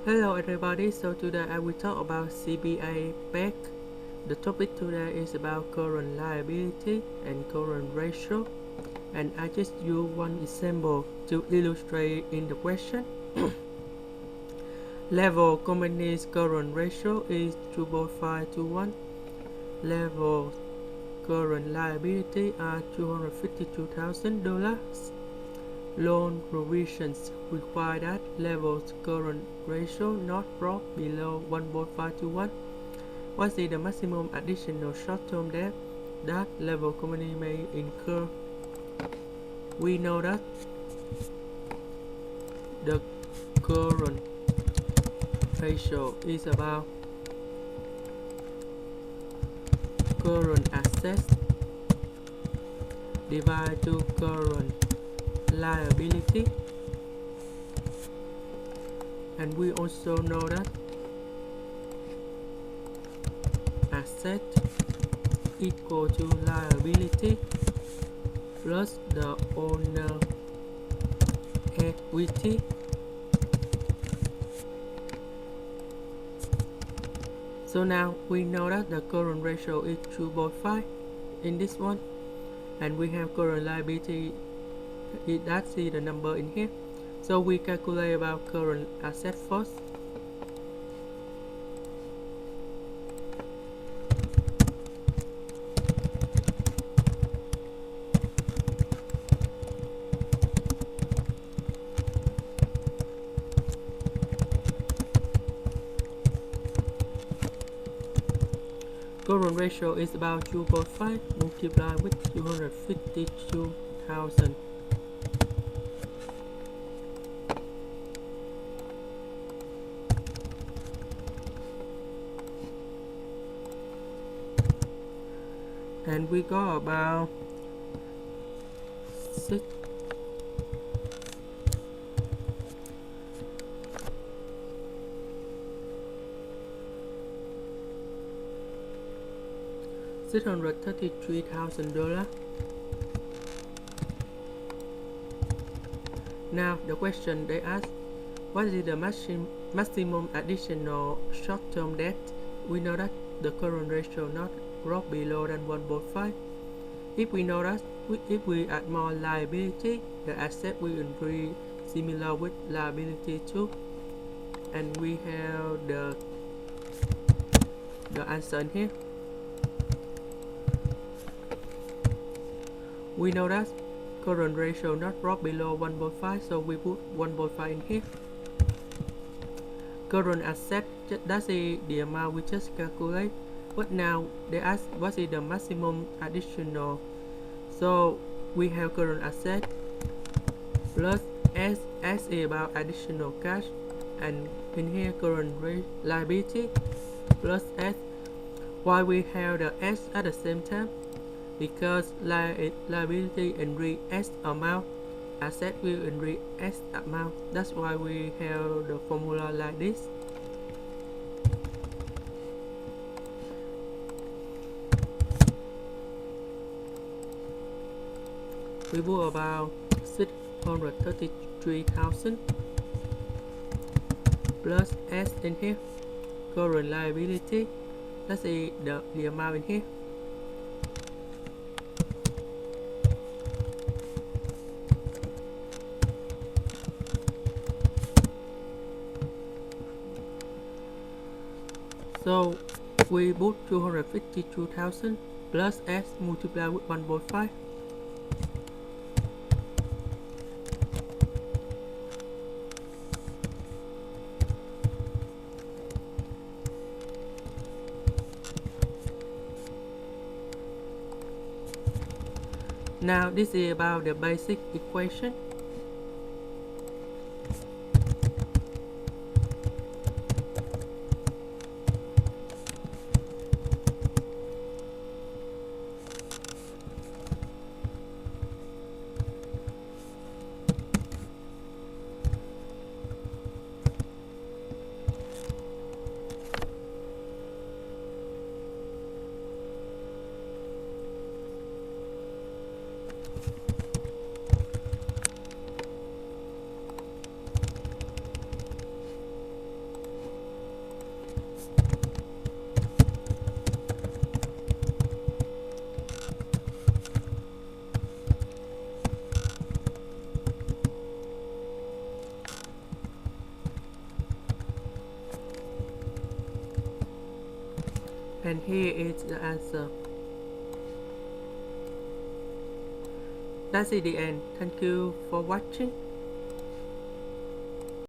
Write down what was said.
Hello everybody, so today I will talk about CPA BEC. The topic today is about current liability and current ratio, and I just use one example to illustrate in the question. Level company's current ratio is 2.5 to 1. Level current liability are $252,000. Loan provisions require that level's current ratio not drop below 1.5 to 1. What is the maximum additional short-term debt that level company may incur? We know that the current ratio is about current assets divided to current liability, and we also know that asset equal to liability plus the owner equity. So now we know that the current ratio is 2.5 in this one, and we have current liability. That's the number in here. So we calculate about current asset first. Current ratio is about 2.5 multiplied with 252,000. And we got about 633,000 dollars. Now the question they ask, what is the maximum additional short-term debt? We know that the current ratio not drop below than 1.5. If we know that if we add more liability, the asset will increase similar with liability too, and we have the answer in here. We know that current ratio not drop below 1.5, so we put 1.5 in here. Current asset, that's the amount we just calculate. But now they ask what is the maximum additional. So we have current asset plus S is about additional cash, and in here current liability plus S. Why we have the S at the same time? Because liability increase S amount, asset will increase S amount. That's why we have the formula like this. We put about 633,000 plus S in here, current liability, that's the amount in here. So we put 252,000 plus S multiplied with 1.5. Now this is about the basic equation. And here is the answer. That's it, the end. Thank you for watching.